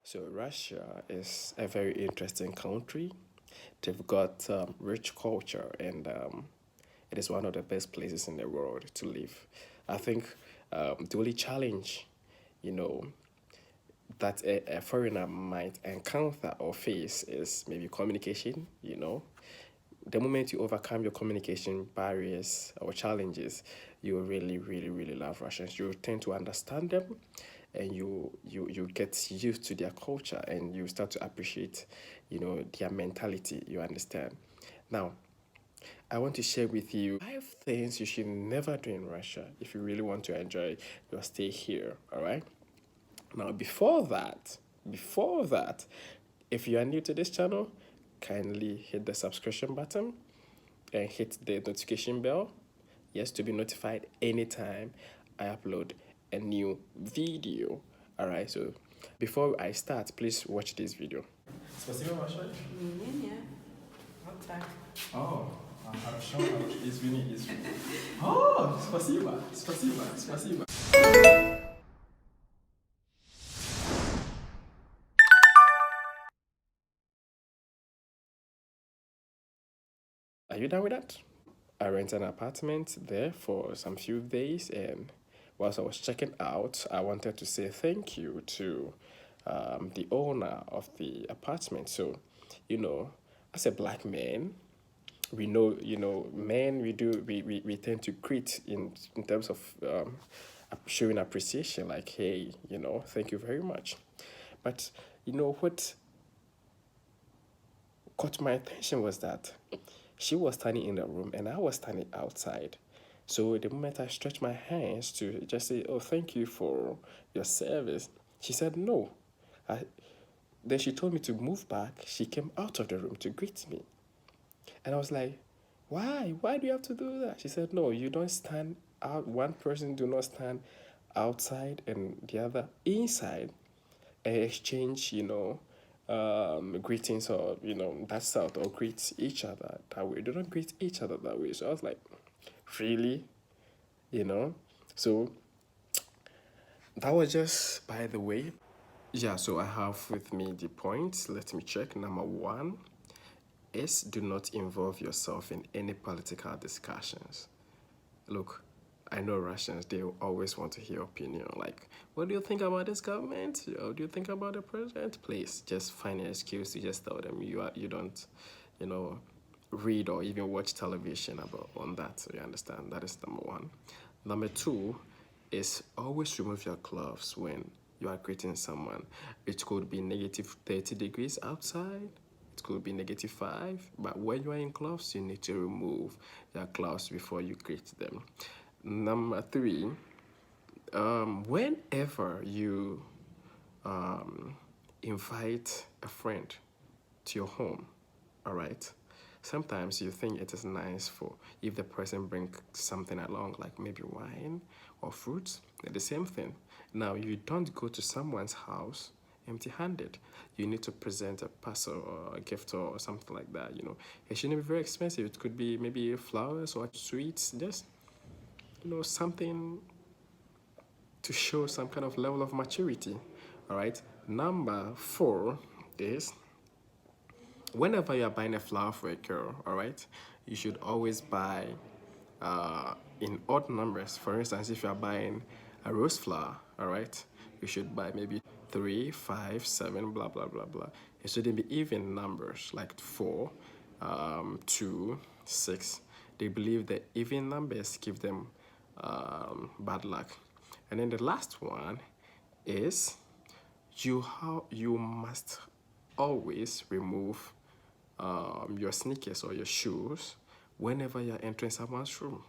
So Russia is a very interesting country. They've got rich culture, and it is one of the best places in the world to live. I think the only challenge, you know, that a foreigner might encounter or face is maybe communication. The moment you overcome your communication barriers or challenges, you really, really, really love Russians. You tend to understand them, and you get used to their culture, and you start to appreciate, their mentality. You understand. Now, I want to share with you 5 things you should never do in Russia if you really want to enjoy your stay here. All right. Now, before that, if you are new to this channel, kindly hit the subscription button and hit the notification bell, yes, to be notified anytime I upload a new video. All right, so before I start, please watch this video. Спасибо большое. Не-не, вот так. Oh, хорошо, извини. Oh, спасибо. Are you done with that? I rented an apartment there for some few days, and whilst I was checking out, I wanted to say thank you to the owner of the apartment. So, as a black man, we know, men, we tend to greet in terms of showing appreciation, like, hey, thank you very much. But what caught my attention was that she was standing in the room and I was standing outside. So the moment I stretched my hands to just say, oh, thank you for your service, she said no. Then she told me to move back. She came out of the room to greet me. And I was like, why? Why do you have to do that? She said, no, you don't stand out. One person do not stand outside and the other inside and exchange, greetings, or that's sort, or greet each other that way. They don't greet each other that way. So I was like, really, so that was just by the way. Yeah, so I have with me the points. Let me check. Number 1 is do not involve yourself in any political discussions. Look, I know Russians, they always want to hear opinion. Like, what do you think about this government? What do you think about the president? Please, just find an excuse to just tell them you don't, read or even watch television about on that. So you understand. That is number 1. Number 2 is always remove your gloves when you are greeting someone. It could be negative 30 degrees outside. It could be negative 5, but when you are in gloves, you need to remove your gloves before you greet them. Number 3, whenever you invite a friend to your home, all right, sometimes you think it is nice for if the person brings something along, like maybe wine or fruits. The same thing. Now, you don't go to someone's house empty-handed. You need to present a parcel or a gift or something like that. It shouldn't be very expensive. It could be maybe flowers or sweets, just something to show some kind of level of maturity. All right. Number 4 is whenever you're buying a flower for a girl, all right, you should always buy in odd numbers. For instance, if you're buying a rose flower, all right, you should buy maybe 3, 5, 7, blah, blah, blah, blah. It shouldn't be even numbers like 4, 2, 6. They believe that even numbers give them bad luck. And then the last one is you must always remove your sneakers or your shoes whenever you're entering someone's room.